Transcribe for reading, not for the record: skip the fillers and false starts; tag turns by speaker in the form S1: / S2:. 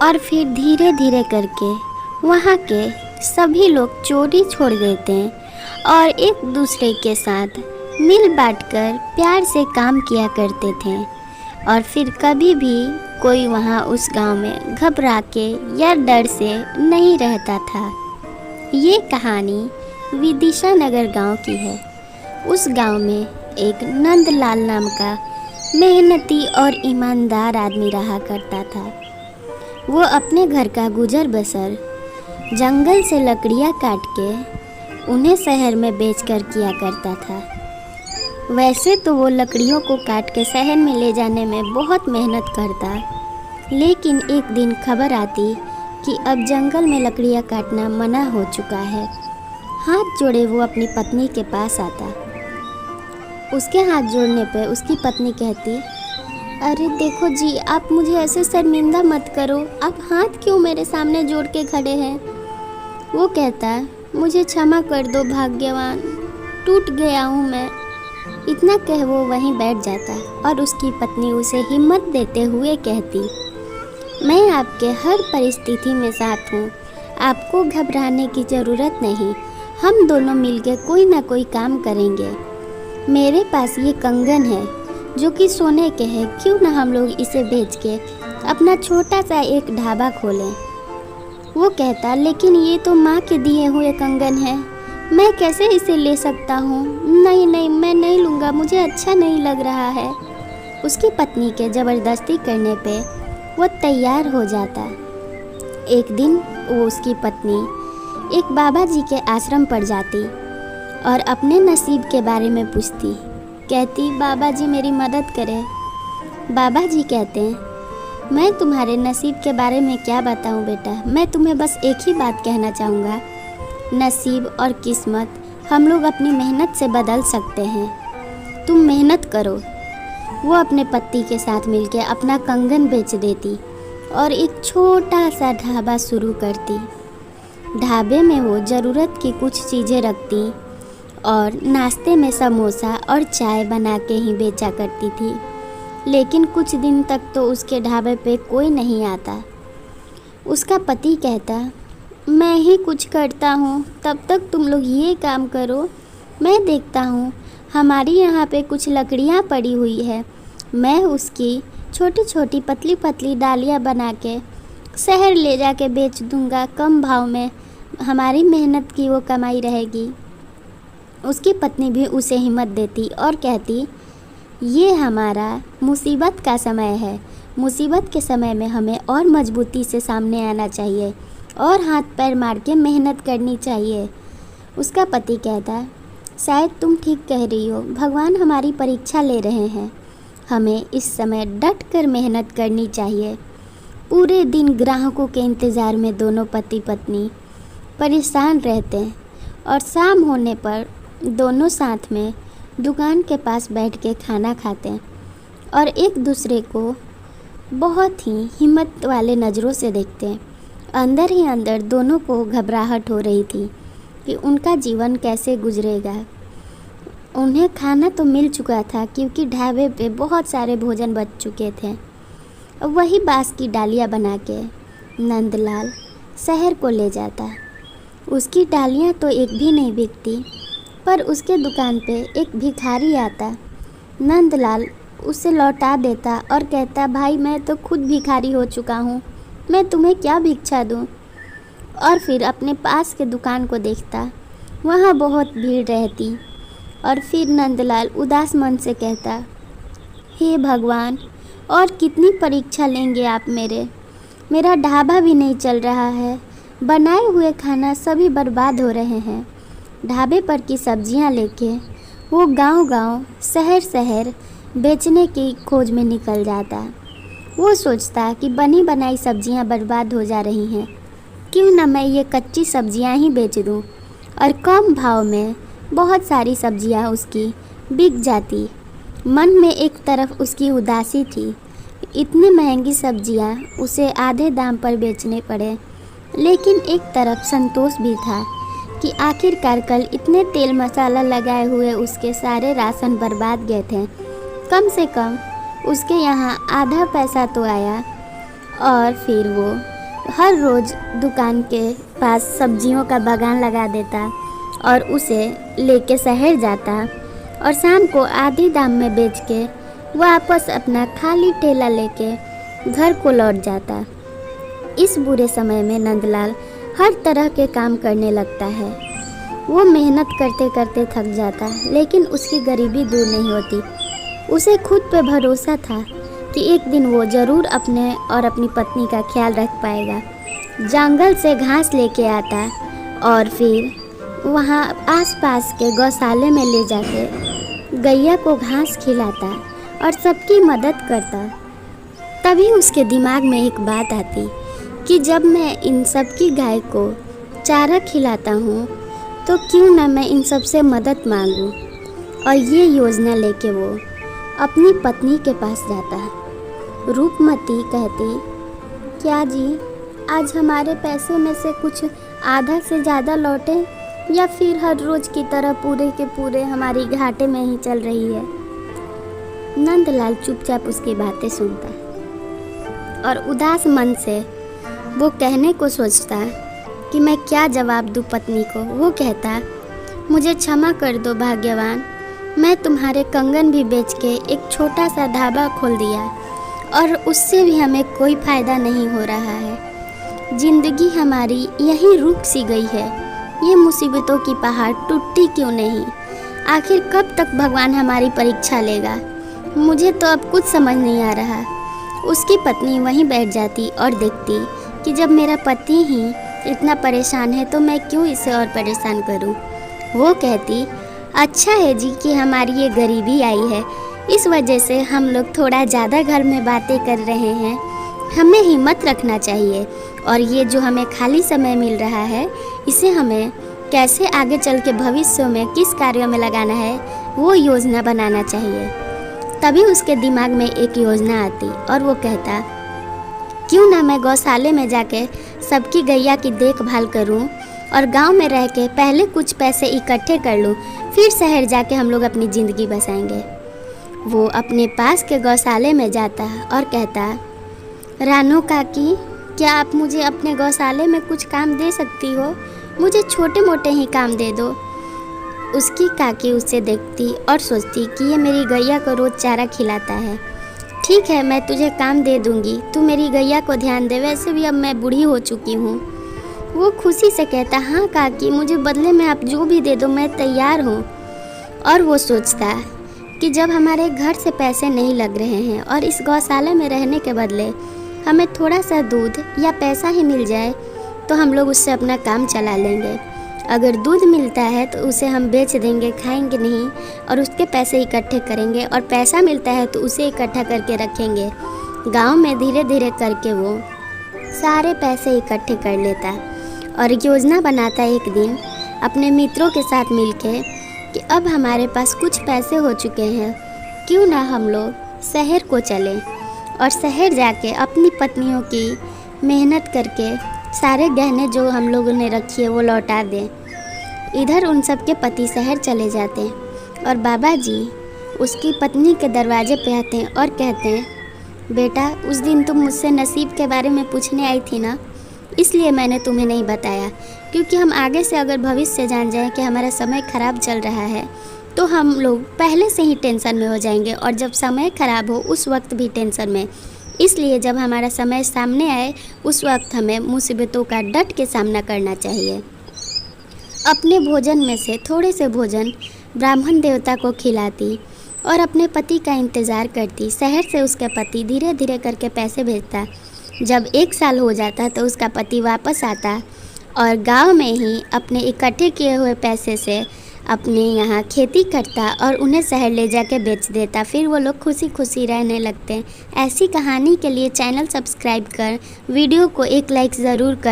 S1: और फिर धीरे धीरे करके वहाँ के सभी लोग चोरी छोड़ देते हैं और एक दूसरे के साथ मिल बांटकर प्यार से काम किया करते थे। और फिर कभी भी कोई वहाँ उस गांव में घबरा के या डर से नहीं रहता था। ये कहानी विदिशा नगर गांव की है। उस गांव में एक नंदलाल नाम का मेहनती और ईमानदार आदमी रहा करता था। वो अपने घर का गुजर बसर जंगल से लकड़ियाँ काट के उन्हें शहर में बेचकर किया करता था। वैसे तो वो लकड़ियों को काट के शहर में ले जाने में बहुत मेहनत करता, लेकिन एक दिन खबर आती कि अब जंगल में लकड़ियाँ काटना मना हो चुका है। हाथ जोड़े वो अपनी पत्नी के पास आता। उसके हाथ जोड़ने पर उसकी पत्नी कहती, अरे देखो जी, आप मुझे ऐसे शर्मिंदा मत करो, आप हाथ क्यों मेरे सामने जोड़ के खड़े हैं। वो कहता, मुझे क्षमा कर दो भाग्यवान, टूट गया हूँ मैं। इतना कह वो वहीं बैठ जाता और उसकी पत्नी उसे हिम्मत देते हुए कहती, मैं आपके हर परिस्थिति में साथ हूँ, आपको घबराने की ज़रूरत नहीं, हम दोनों मिलकर कोई ना कोई काम करेंगे। मेरे पास ये कंगन है जो कि सोने के हैं, क्यों ना हम लोग इसे बेच के अपना छोटा सा एक ढाबा खोलें। वो कहता, लेकिन ये तो माँ के दिए हुए कंगन है, मैं कैसे इसे ले सकता हूँ। नहीं नहीं, मैं नहीं लूँगा, मुझे अच्छा नहीं लग रहा है। उसकी पत्नी के ज़बरदस्ती करने पे वो तैयार हो जाता। एक दिन वो उसकी पत्नी एक बाबा जी के आश्रम पर जाती और अपने नसीब के बारे में पूछती। कहती, बाबा जी मेरी मदद करें। बाबा जी कहते हैं, मैं तुम्हारे नसीब के बारे में क्या बताऊं बेटा, मैं तुम्हें बस एक ही बात कहना चाहूँगा, नसीब और किस्मत हम लोग अपनी मेहनत से बदल सकते हैं, तुम मेहनत करो। वो अपने पति के साथ मिलकर अपना कंगन बेच देती और एक छोटा सा ढाबा शुरू करती। ढाबे में वो ज़रूरत की कुछ चीज़ें रखती और नाश्ते में समोसा और चाय बना के ही बेचा करती थी। लेकिन कुछ दिन तक तो उसके ढाबे पे कोई नहीं आता। उसका पति कहता, मैं ही कुछ करता हूँ, तब तक तुम लोग ये काम करो, मैं देखता हूँ हमारी यहाँ पे कुछ लकड़ियाँ पड़ी हुई है, मैं उसकी छोटी छोटी पतली पतली डालियाँ बना के शहर ले जाके बेच दूँगा कम भाव में, हमारी मेहनत की वो कमाई रहेगी। उसकी पत्नी भी उसे हिम्मत देती और कहती, ये हमारा मुसीबत का समय है, मुसीबत के समय में हमें और मजबूती से सामने आना चाहिए और हाथ पैर मार के मेहनत करनी चाहिए। उसका पति कहता, शायद तुम ठीक कह रही हो, भगवान हमारी परीक्षा ले रहे हैं, हमें इस समय डट कर मेहनत करनी चाहिए। पूरे दिन ग्राहकों के इंतज़ार में दोनों पति पत्नी परेशान रहते हैं और शाम होने पर दोनों साथ में दुकान के पास बैठ के खाना खाते हैं और एक दूसरे को बहुत ही हिम्मत वाले नज़रों से देखते हैं। अंदर ही अंदर दोनों को घबराहट हो रही थी कि उनका जीवन कैसे गुजरेगा। उन्हें खाना तो मिल चुका था क्योंकि ढाबे पे बहुत सारे भोजन बच चुके थे। वही बांस की डालियाँ बना के नंदलाल शहर को ले जाता। उसकी डालियाँ तो एक भी नहीं बिकती, पर उसके दुकान पे एक भिखारी आता। नंदलाल उसे लौटा देता और कहता, भाई मैं तो खुद भिखारी हो चुका हूँ, मैं तुम्हें क्या भिक्षा दूँ। और फिर अपने पास के दुकान को देखता, वहाँ बहुत भीड़ रहती और फिर नंदलाल उदास मन से कहता, हे भगवान, और कितनी परीक्षा लेंगे आप मेरा ढाबा भी नहीं चल रहा है, बनाए हुए खाना सभी बर्बाद हो रहे हैं। ढाबे पर की सब्जियां लेके वो गांव-गांव, शहर-शहर बेचने की खोज में निकल जाता। वो सोचता कि बनी बनाई सब्जियां बर्बाद हो जा रही हैं, क्यों ना मैं ये कच्ची सब्जियां ही बेच दूं और कम भाव में बहुत सारी सब्जियां उसकी बिक जाती। मन में एक तरफ उसकी उदासी थी, इतनी महंगी सब्जियां उसे आधे दाम पर बेचने पड़े, लेकिन एक तरफ संतोष भी था कि आखिरकार कल इतने तेल मसाला लगाए हुए उसके सारे राशन बर्बाद गए थे। कम से कम उसके यहाँ आधा पैसा तो आया और फिर वो हर रोज़ दुकान के पास सब्जियों का बागान लगा देता और उसे लेके शहर जाता और शाम को आधे दाम में बेच के वापस अपना खाली ठेला लेके घर को लौट जाता। इस बुरे समय में नंदलाल हर तरह के काम करने लगता है। वो मेहनत करते करते थक जाता, लेकिन उसकी गरीबी दूर नहीं होती। उसे खुद पे भरोसा था कि एक दिन वो ज़रूर अपने और अपनी पत्नी का ख्याल रख पाएगा। जंगल से घास लेके आता और फिर वहाँ आसपास के गौशाले में ले जाके गैया को घास खिलाता और सबकी मदद करता। तभी उसके दिमाग में एक बात आती कि जब मैं इन सब की गाय को चारा खिलाता हूँ तो क्यों ना मैं इन सब से मदद मांगूँ। और ये योजना लेके वो अपनी पत्नी के पास जाता। रूपमती कहती, क्या जी, आज हमारे पैसे में से कुछ आधा से ज़्यादा लौटे या फिर हर रोज़ की तरह पूरे के पूरे हमारी घाटे में ही चल रही है। नंदलाल चुपचाप उसकी बातें सुनता और उदास मन से वो कहने को सोचता कि मैं क्या जवाब दूँ पत्नी को। वो कहता, मुझे क्षमा कर दो भाग्यवान, मैं तुम्हारे कंगन भी बेच के एक छोटा सा ढाबा खोल दिया और उससे भी हमें कोई फ़ायदा नहीं हो रहा है। ज़िंदगी हमारी यहीं रुक सी गई है। ये मुसीबतों की पहाड़ टूटती क्यों नहीं? आखिर कब तक भगवान हमारी परीक्षा लेगा? मुझे तो अब कुछ समझ नहीं आ रहा। उसकी पत्नी वहीं बैठ जाती और देखती कि जब मेरा पति ही इतना परेशान है तो मैं क्यों इसे और परेशान करूं। वो कहती, अच्छा है जी कि हमारी ये गरीबी आई है, इस वजह से हम लोग थोड़ा ज़्यादा घर में बातें कर रहे हैं। हमें हिम्मत रखना चाहिए और ये जो हमें खाली समय मिल रहा है इसे हमें कैसे आगे चल के भविष्य में किस कार्यों में लगाना है वो योजना बनाना चाहिए। तभी उसके दिमाग में एक योजना आती और वो कहता, क्यों ना मैं गौशाले में जाके सबकी गैया की देखभाल करूं और गांव में रह के पहले कुछ पैसे इकट्ठे कर लूं, फिर शहर जाके हम लोग अपनी ज़िंदगी बसाएंगे। वो अपने पास के गौशाले में जाता और कहता, रानो काकी, क्या आप मुझे अपने गौशाले में कुछ काम दे सकती हो? मुझे छोटे मोटे ही काम दे दो। उसकी काकी उसे देखती और सोचती कि ये मेरी गैया को रोज़ चारा खिलाता है। ठीक है, मैं तुझे काम दे दूँगी, तू मेरी गैया को ध्यान दे, वैसे भी अब मैं बूढ़ी हो चुकी हूँ। वो खुशी से कहता, हाँ काकी, मुझे बदले में आप जो भी दे दो, मैं तैयार हूँ। और वो सोचता कि जब हमारे घर से पैसे नहीं लग रहे हैं और इस गौशाला में रहने के बदले हमें थोड़ा सा दूध या पैसा ही मिल जाए तो हम लोग उससे अपना काम चला लेंगे। अगर दूध मिलता है तो उसे हम बेच देंगे, खाएंगे नहीं और उसके पैसे इकट्ठे करेंगे, और पैसा मिलता है तो उसे इकट्ठा करके रखेंगे। गांव में धीरे धीरे करके वो सारे पैसे इकट्ठे कर लेता और योजना बनाता एक दिन अपने मित्रों के साथ मिलके कि अब हमारे पास कुछ पैसे हो चुके हैं, क्यों ना हम लोग शहर को चलें और शहर जाके अपनी पत्नियों की मेहनत करके सारे गहने जो हम लोगों ने रखी है वो लौटा दें। इधर उन सब के पति शहर चले जाते हैं और बाबा जी उसकी पत्नी के दरवाजे पे आते हैं और कहते हैं, बेटा, उस दिन तुम मुझसे नसीब के बारे में पूछने आई थी ना, इसलिए मैंने तुम्हें नहीं बताया, क्योंकि हम आगे से अगर भविष्य जान जाएं कि हमारा समय ख़राब चल रहा है तो हम लोग पहले से ही टेंशन में हो जाएंगे और जब समय ख़राब हो उस वक्त भी टेंशन में। इसलिए जब हमारा समय सामने आए उस वक्त हमें मुसीबतों का डट के सामना करना चाहिए। अपने भोजन में से थोड़े से भोजन ब्राह्मण देवता को खिलाती और अपने पति का इंतज़ार करती। शहर से उसका पति धीरे धीरे करके पैसे भेजता। जब 1 साल हो जाता तो उसका पति वापस आता और गांव में ही अपने इकट्ठे किए हुए पैसे से अपने यहाँ खेती करता और उन्हें शहर ले जाके बेच देता। फिर वो लोग खुशी खुशी रहने लगते हैं। ऐसी कहानी के लिए चैनल सब्सक्राइब कर वीडियो को एक लाइक ज़रूर कर।